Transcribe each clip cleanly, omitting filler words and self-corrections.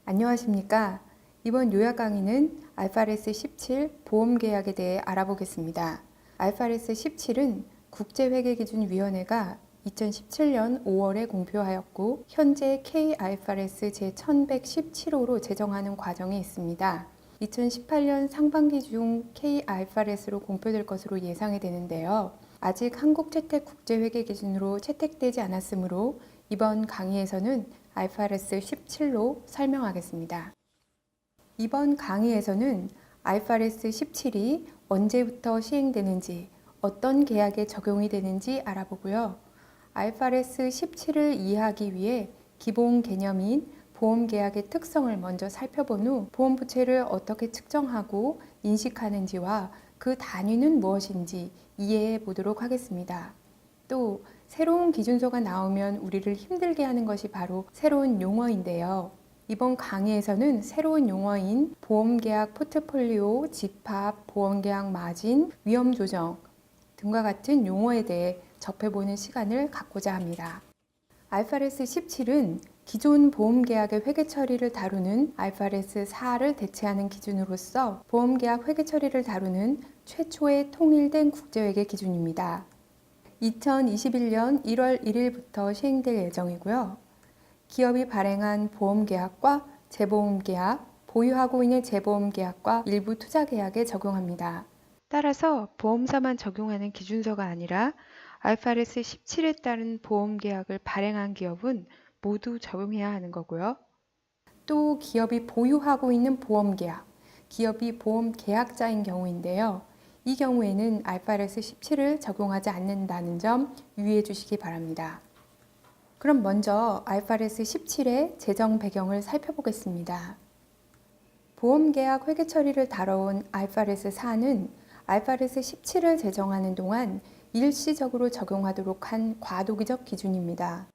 안녕하십니까? 이번 요약 강의는 IFRS 17 보험계약에 대해 알아보겠습니다. IFRS 17은 국제회계기준위원회가 2017년 5월에 공표하였고 현재 K-IFRS 제1117호로 제정하는 과정에 있습니다. 2018년 상반기 중 K-IFRS로 공표될 것으로 예상이 되는데요. 아직 한국채택국제회계기준으로 채택되지 않았으므로 이번 강의에서는 IFRS 17로 설명하겠습니다. 이번 강의에서는 IFRS 17이 언제부터 시행되는지, 어떤 계약에 적용이 되는지 알아보고요. IFRS 17을 이해하기 위해 기본 개념인 보험계약의 특성을 먼저 살펴본 후 보험부채를 어떻게 측정하고 인식하는지와 그 단위는 무엇인지 이해해 보도록 하겠습니다. 또 새로운 기준서가 나오면 우리를 힘들게 하는 것이 바로 새로운 용어인데요. 이번 강의에서는 새로운 용어인 보험계약 포트폴리오, 집합, 보험계약 마진, 위험조정 등과 같은 용어에 대해 접해보는 시간을 갖고자 합니다. IFRS 17은 기존 보험계약의 회계처리를 다루는 IFRS 4를 대체하는 기준으로서 보험계약 회계처리를 다루는 최초의 통일된 국제회계 기준입니다. 2021년 1월 1일부터 시행될 예정이고요. 기업이 발행한 보험계약과 재보험계약, 보유하고 있는 재보험계약과 일부 투자계약에 적용합니다. 따라서 보험사만 적용하는 기준서가 아니라 IFRS 17에 따른 보험계약을 발행한 기업은 모두 적용해야 하는 거고요. 또 기업이 보유하고 있는 보험계약, 기업이 보험계약자인 경우인데요. 이 경우에는 IFRS 17을 적용하지 않는다는 점 유의해 주시기 바랍니다. 그럼 먼저 IFRS 17의 제정 배경을 살펴보겠습니다. 보험계약 회계처리를 다뤄온 IFRS 4는 IFRS 17을 제정하는 동안 일시적으로 적용하도록 한 과도기적 기준입니다.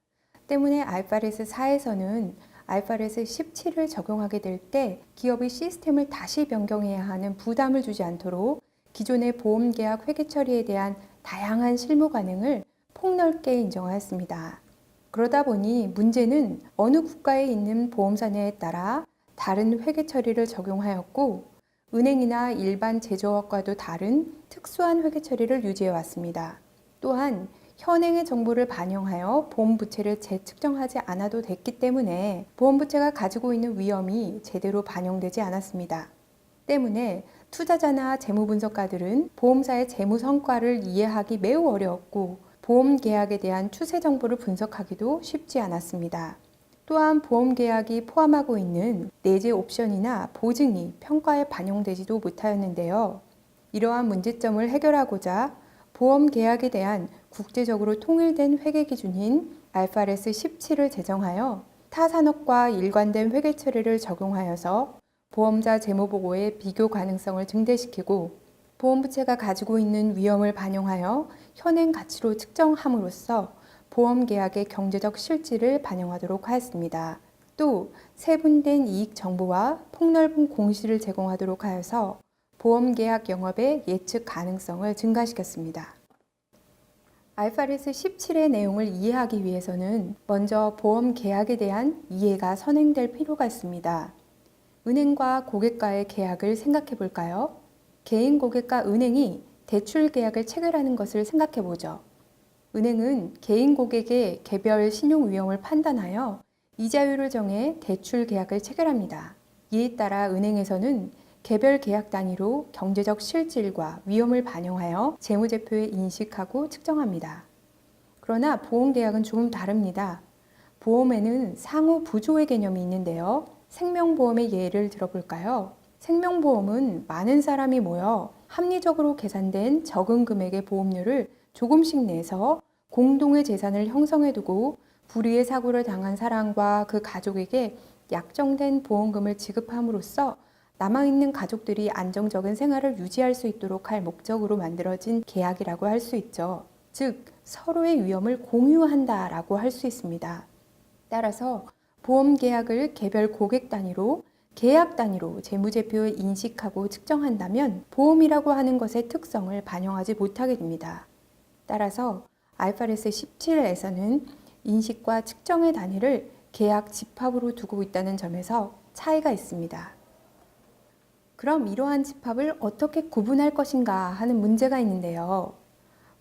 때문에 IFRS 4에서는 IFRS 17을 적용하게 될 때 기업이 시스템을 다시 변경해야 하는 부담을 주지 않도록 기존의 보험계약 회계처리에 대한 다양한 실무 관행을 폭넓게 인정하였습니다. 그러다 보니 문제는 어느 국가에 있는 보험사냐에 따라 다른 회계처리를 적용하였고 은행이나 일반 제조업과도 다른 특수한 회계처리를 유지해 왔습니다. 또한 현행의 정보를 반영하여 보험부채를 재측정하지 않아도 됐기 때문에 보험부채가 가지고 있는 위험이 제대로 반영되지 않았습니다. 때문에 투자자나 재무분석가들은 보험사의 재무 성과를 이해하기 매우 어려웠고 보험계약에 대한 추세 정보를 분석하기도 쉽지 않았습니다. 또한 보험계약이 포함하고 있는 내재 옵션이나 보증이 평가에 반영되지도 못하였는데요. 이러한 문제점을 해결하고자 보험계약에 대한 국제적으로 통일된 회계기준인 IFRS 17을 제정하여 타 산업과 일관된 회계처리를 적용하여서 보험자 재무보고의 비교 가능성을 증대시키고 보험부채가 가지고 있는 위험을 반영하여 현행 가치로 측정함으로써 보험계약의 경제적 실질을 반영하도록 하였습니다. 또 세분된 이익 정보와 폭넓은 공시를 제공하도록 하여서 보험계약 영업의 예측 가능성을 증가시켰습니다. IFRS 17의 내용을 이해하기 위해서는 먼저 보험계약에 대한 이해가 선행될 필요가 있습니다. 은행과 고객과의 계약을 생각해 볼까요? 개인 고객과 은행이 대출 계약을 체결하는 것을 생각해 보죠. 은행은 개인 고객의 개별 신용 위험을 판단하여 이자율을 정해 대출 계약을 체결합니다. 이에 따라 은행에서는 개별 계약 단위로 경제적 실질과 위험을 반영하여 재무제표에 인식하고 측정합니다. 그러나 보험계약은 조금 다릅니다. 보험에는 상호 부조의 개념이 있는데요. 생명보험의 예를 들어볼까요? 생명보험은 많은 사람이 모여 합리적으로 계산된 적은 금액의 보험료를 조금씩 내서 공동의 재산을 형성해두고 불의의 사고를 당한 사람과 그 가족에게 약정된 보험금을 지급함으로써 남아있는 가족들이 안정적인 생활을 유지할 수 있도록 할 목적으로 만들어진 계약이라고 할 수 있죠. 즉, 서로의 위험을 공유한다라고 할 수 있습니다. 따라서 보험계약을 개별 고객 단위로 계약 단위로 재무제표에 인식하고 측정한다면 보험이라고 하는 것의 특성을 반영하지 못하게 됩니다. 따라서 IFRS 17에서는 인식과 측정의 단위를 계약 집합으로 두고 있다는 점에서 차이가 있습니다. 그럼 이러한 집합을 어떻게 구분할 것인가 하는 문제가 있는데요.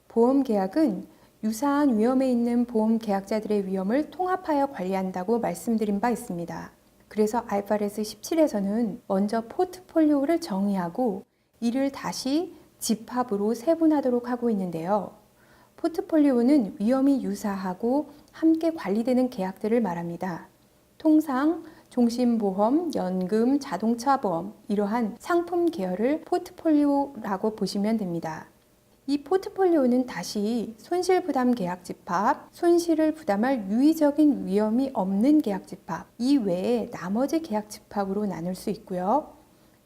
보험 계약은 유사한 위험에 있는 보험 계약자들의 위험을 통합하여 관리한다고 말씀드린 바 있습니다. 그래서 IFRS 17에서는 먼저 포트폴리오를 정의하고 이를 다시 집합으로 세분하도록 하고 있는데요. 포트폴리오는 위험이 유사하고 함께 관리되는 계약들을 말합니다. 통상 종신보험, 연금, 자동차보험 이러한 상품 계열을 포트폴리오라고 보시면 됩니다. 이 포트폴리오는 다시 손실부담 계약 집합, 손실을 부담할 유의적인 위험이 없는 계약 집합, 이 외에 나머지 계약 집합으로 나눌 수 있고요.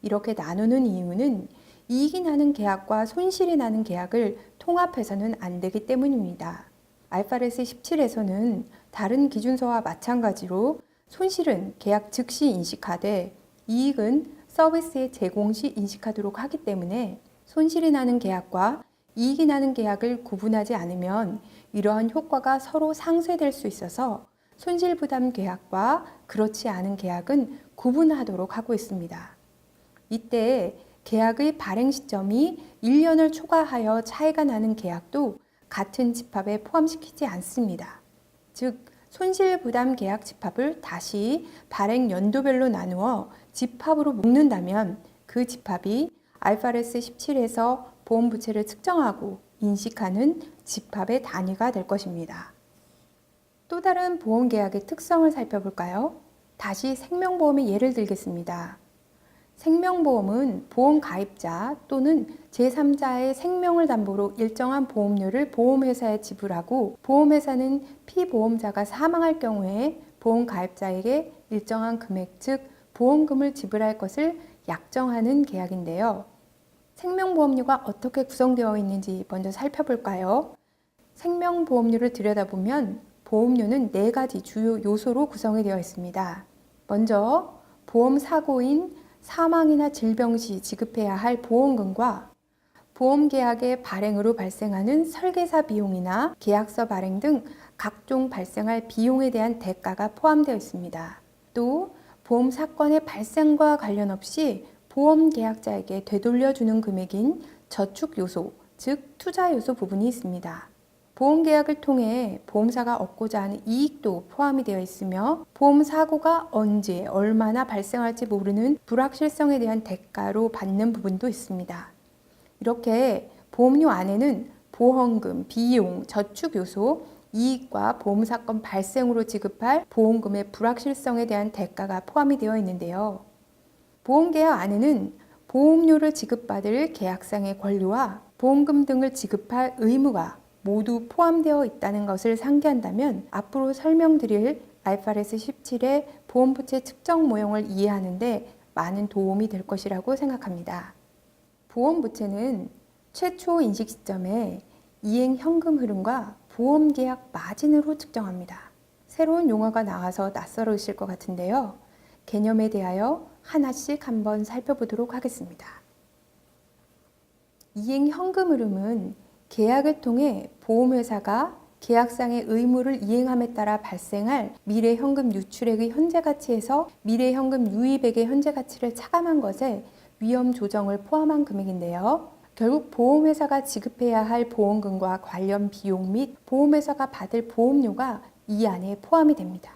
이렇게 나누는 이유는 이익이 나는 계약과 손실이 나는 계약을 통합해서는 안 되기 때문입니다. IFRS 17에서는 다른 기준서와 마찬가지로 손실은 계약 즉시 인식하되 이익은 서비스의 제공 시 인식하도록 하기 때문에 손실이 나는 계약과 이익이 나는 계약을 구분하지 않으면 이러한 효과가 서로 상쇄될 수 있어서 손실부담 계약과 그렇지 않은 계약은 구분하도록 하고 있습니다. 이때 계약의 발행 시점이 1년을 초과하여 차이가 나는 계약도 같은 집합에 포함시키지 않습니다. 즉, 손실부담 계약 집합을 다시 발행 연도별로 나누어 집합으로 묶는다면 그 집합이 IFRS 17에서 보험 부채를 측정하고 인식하는 집합의 단위가 될 것입니다. 또 다른 보험 계약의 특성을 살펴볼까요? 다시 생명보험의 예를 들겠습니다. 생명보험은 보험 가입자 또는 제3자의 생명을 담보로 일정한 보험료를 보험회사에 지불하고 보험회사는 피보험자가 사망할 경우에 보험 가입자에게 일정한 금액, 즉 보험금을 지불할 것을 약정하는 계약인데요. 생명보험료가 어떻게 구성되어 있는지 먼저 살펴볼까요? 생명보험료를 들여다보면 보험료는 4가지 주요 요소로 구성이 되어 있습니다. 먼저 보험사고인 사망이나 질병 시 지급해야 할 보험금과 보험계약의 발행으로 발생하는 설계사 비용이나 계약서 발행 등 각종 발생할 비용에 대한 대가가 포함되어 있습니다. 또 보험사건의 발생과 관련 없이 보험계약자에게 되돌려주는 금액인 저축요소, 즉 투자요소 부분이 있습니다. 보험계약을 통해 보험사가 얻고자 하는 이익도 포함이 되어 있으며 보험사고가 언제, 얼마나 발생할지 모르는 불확실성에 대한 대가로 받는 부분도 있습니다. 이렇게 보험료 안에는 보험금, 비용, 저축요소, 이익과 보험사건 발생으로 지급할 보험금의 불확실성에 대한 대가가 포함이 되어 있는데요. 보험계약 안에는 보험료를 지급받을 계약상의 권리와 보험금 등을 지급할 의무가 모두 포함되어 있다는 것을 상기한다면 앞으로 설명드릴 IFRS 17의 보험부채 측정 모형을 이해하는 데 많은 도움이 될 것이라고 생각합니다. 보험부채는 최초 인식 시점에 이행 현금 흐름과 보험계약 마진으로 측정합니다. 새로운 용어가 나와서 낯설으실 것 같은데요. 개념에 대하여 하나씩 한번 살펴보도록 하겠습니다. 이행 현금 흐름은 계약을 통해 보험회사가 계약상의 의무를 이행함에 따라 발생할 미래 현금 유출액의 현재 가치에서 미래 현금 유입액의 현재 가치를 차감한 것에 위험 조정을 포함한 금액인데요. 결국 보험회사가 지급해야 할 보험금과 관련 비용 및 보험회사가 받을 보험료가 이 안에 포함이 됩니다.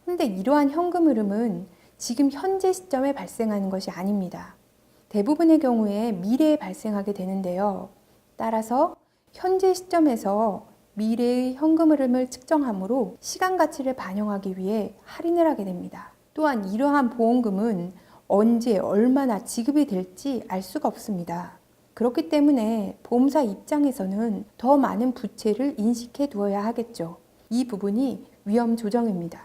그런데 이러한 현금 흐름은 지금 현재 시점에 발생하는 것이 아닙니다. 대부분의 경우에 미래에 발생하게 되는데요. 따라서 현재 시점에서 미래의 현금 흐름을 측정하므로 시간 가치를 반영하기 위해 할인을 하게 됩니다. 또한 이러한 보험금은 언제 얼마나 지급이 될지 알 수가 없습니다. 그렇기 때문에 보험사 입장에서는 더 많은 부채를 인식해 두어야 하겠죠. 이 부분이 위험 조정입니다.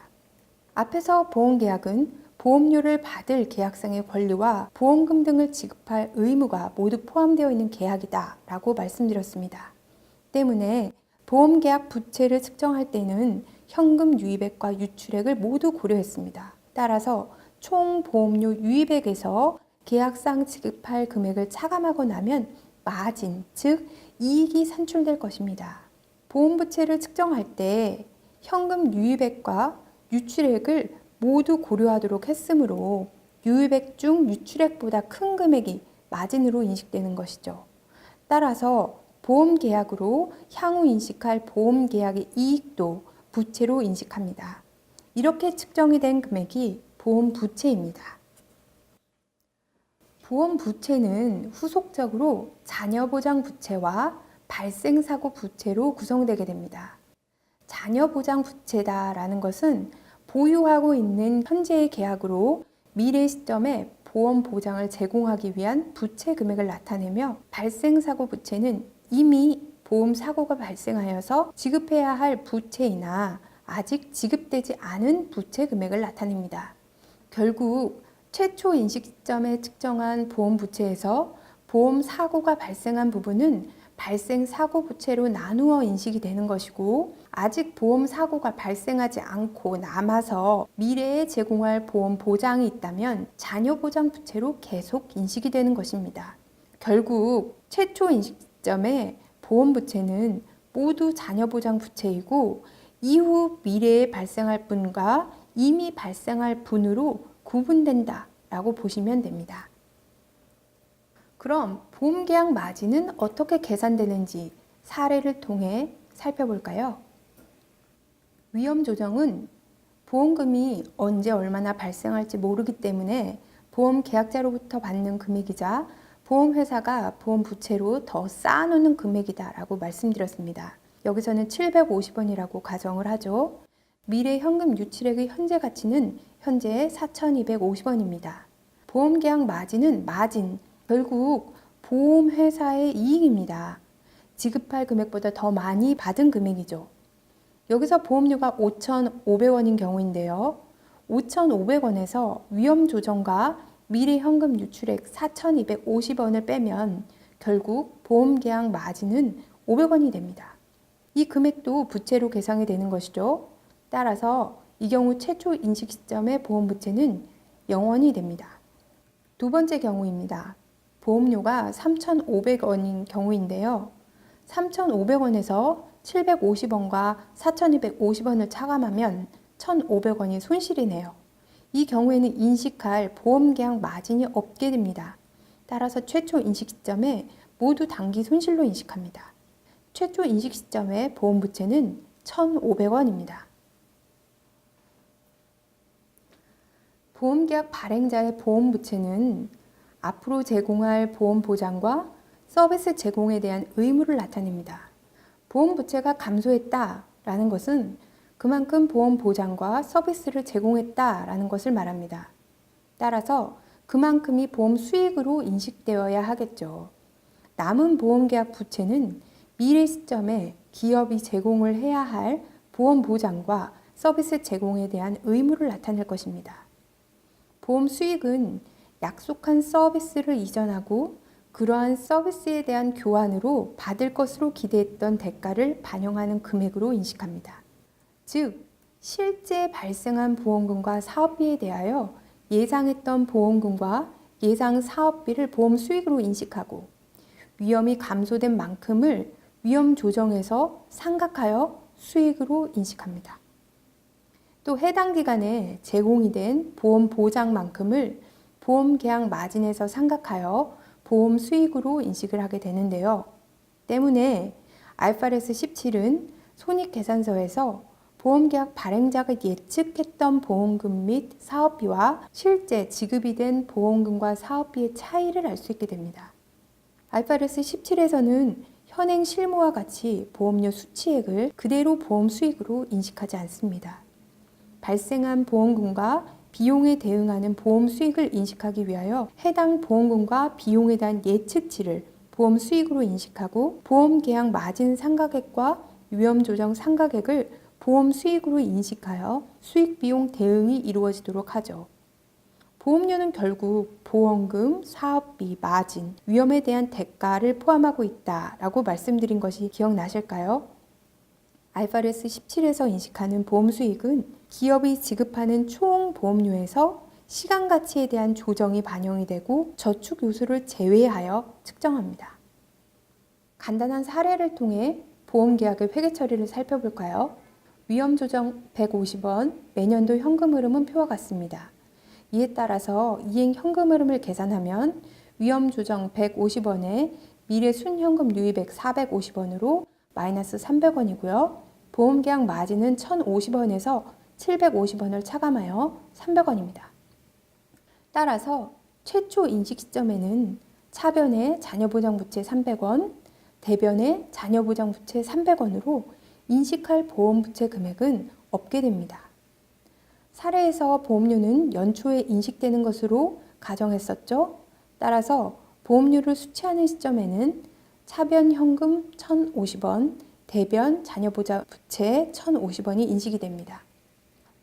앞에서 보험계약은 보험료를 받을 계약상의 권리와 보험금 등을 지급할 의무가 모두 포함되어 있는 계약이다 라고 말씀드렸습니다. 때문에 보험계약 부채를 측정할 때는 현금 유입액과 유출액을 모두 고려했습니다. 따라서 총 보험료 유입액에서 계약상 지급할 금액을 차감하고 나면 마진, 즉 이익이 산출될 것입니다. 보험부채를 측정할 때 현금 유입액과 유출액을 모두 고려하도록 했으므로 유입액 중 유출액보다 큰 금액이 마진으로 인식되는 것이죠. 따라서 보험계약으로 향후 인식할 보험계약의 이익도 부채로 인식합니다. 이렇게 측정이 된 금액이 보험부채입니다. 보험부채는 후속적으로 자녀보장부채와 발생사고부채로 구성되게 됩니다. 자녀보장부채다라는 것은 보유하고 있는 현재의 계약으로 미래 시점에 보험 보장을 제공하기 위한 부채 금액을 나타내며, 발생사고 부채는 이미 보험 사고가 발생하여서 지급해야 할 부채이나 아직 지급되지 않은 부채 금액을 나타냅니다. 결국 최초 인식 시점에 측정한 보험 부채에서 보험 사고가 발생한 부분은 발생 사고 부채로 나누어 인식이 되는 것이고, 아직 보험 사고가 발생하지 않고 남아서 미래에 제공할 보험 보장이 있다면 자녀 보장 부채로 계속 인식이 되는 것입니다. 결국 최초 인식 시점에 보험 부채는 모두 자녀 보장 부채이고, 이후 미래에 발생할 분과 이미 발생할 분으로 구분된다라고 보시면 됩니다. 그럼 보험계약 마진은 어떻게 계산되는지 사례를 통해 살펴볼까요? 위험조정은 보험금이 언제 얼마나 발생할지 모르기 때문에 보험계약자로부터 받는 금액이자 보험회사가 보험부채로 더 쌓아놓는 금액이다라고 말씀드렸습니다. 여기서는 750원이라고 가정을 하죠. 미래 현금 유출액의 현재 가치는 현재 4,250원입니다. 보험계약 마진은 결국 보험회사의 이익입니다. 지급할 금액보다 더 많이 받은 금액이죠. 여기서 보험료가 5,500원인 경우인데요. 5,500원에서 위험조정과 미래 현금 유출액 4,250원을 빼면 결국 보험계약 마진은 500원이 됩니다. 이 금액도 부채로 계상이 되는 것이죠. 따라서 이 경우 최초 인식 시점의 보험부채는 0원이 됩니다. 두 번째 경우입니다. 보험료가 3,500원인 경우인데요. 3,500원에서 750원과 4,250원을 차감하면 1,500원이 손실이네요. 이 경우에는 인식할 보험계약 마진이 없게 됩니다. 따라서 최초 인식 시점에 모두 단기 손실로 인식합니다. 최초 인식 시점의 보험부채는 1,500원입니다. 보험계약 발행자의 보험부채는 앞으로 제공할 보험 보장과 서비스 제공에 대한 의무를 나타냅니다. 보험 부채가 감소했다라는 것은 그만큼 보험 보장과 서비스를 제공했다라는 것을 말합니다. 따라서 그만큼이 보험 수익으로 인식되어야 하겠죠. 남은 보험계약 부채는 미래 시점에 기업이 제공을 해야 할 보험 보장과 서비스 제공에 대한 의무를 나타낼 것입니다. 보험 수익은 약속한 서비스를 이전하고 그러한 서비스에 대한 교환으로 받을 것으로 기대했던 대가를 반영하는 금액으로 인식합니다. 즉, 실제 발생한 보험금과 사업비에 대하여 예상했던 보험금과 예상 사업비를 보험 수익으로 인식하고, 위험이 감소된 만큼을 위험 조정에서 상각하여 수익으로 인식합니다. 또 해당 기간에 제공이 된 보험 보장만큼을 보험 계약 마진에서 상각하여 보험 수익으로 인식을 하게 되는데요. 때문에 IFRS 17은 손익계산서에서 보험계약 발행자가 예측했던 보험금 및 사업비와 실제 지급이 된 보험금과 사업비의 차이를 알 수 있게 됩니다. IFRS 17에서는 현행 실무와 같이 보험료 수취액을 그대로 보험 수익으로 인식하지 않습니다. 발생한 보험금과 비용에 대응하는 보험 수익을 인식하기 위하여 해당 보험금과 비용에 대한 예측치를 보험 수익으로 인식하고, 보험 계약 마진 상각액과 위험 조정 상각액을 보험 수익으로 인식하여 수익 비용 대응이 이루어지도록 하죠. 보험료는 결국 보험금, 사업비, 마진, 위험에 대한 대가를 포함하고 있다라고 말씀드린 것이 기억나실까요? IFRS 17에서 인식하는 보험 수익은 기업이 지급하는 총 보험료에서 시간 가치에 대한 조정이 반영이 되고 저축 요소를 제외하여 측정합니다. 간단한 사례를 통해 보험 계약의 회계 처리를 살펴볼까요? 위험 조정 150원, 매년도 현금 흐름은 표와 같습니다. 이에 따라서 이행 현금 흐름을 계산하면 위험 조정 150원에 미래 순현금 유입액 450원으로 마이너스 300원이고요. 보험계약 마진은 1,050원에서 750원을 차감하여 300원입니다. 따라서 최초 인식 시점에는 차변의 자녀보장부채 300원, 대변의 자녀보장부채 300원으로 인식할 보험부채 금액은 없게 됩니다. 사례에서 보험료는 연초에 인식되는 것으로 가정했었죠. 따라서 보험료를 수취하는 시점에는 차변 현금 1,050원, 대변 자녀보장부채 1,050원이 인식이 됩니다.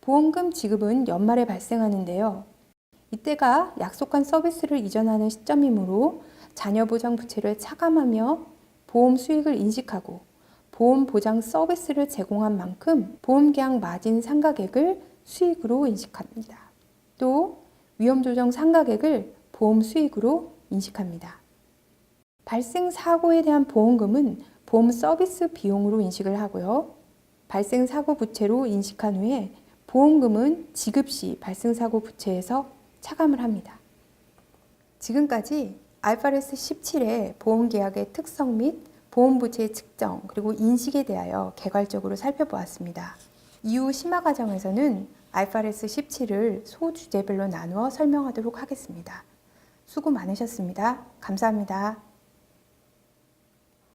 보험금 지급은 연말에 발생하는데요. 이때가 약속한 서비스를 이전하는 시점이므로 자녀보장부채를 차감하며 보험 수익을 인식하고 보험 보장 서비스를 제공한 만큼 보험계약 마진 상각액을 수익으로 인식합니다. 또 위험조정 상각액을 보험 수익으로 인식합니다. 발생 사고에 대한 보험금은 보험 서비스 비용으로 인식을 하고요. 발생 사고 부채로 인식한 후에 보험금은 지급 시 발생 사고 부채에서 차감을 합니다. 지금까지 IFRS 17의 보험계약의 특성 및 보험부채의 측정 그리고 인식에 대하여 개괄적으로 살펴보았습니다. 이후 심화 과정에서는 IFRS 17을 소주제별로 나누어 설명하도록 하겠습니다. 수고 많으셨습니다. 감사합니다.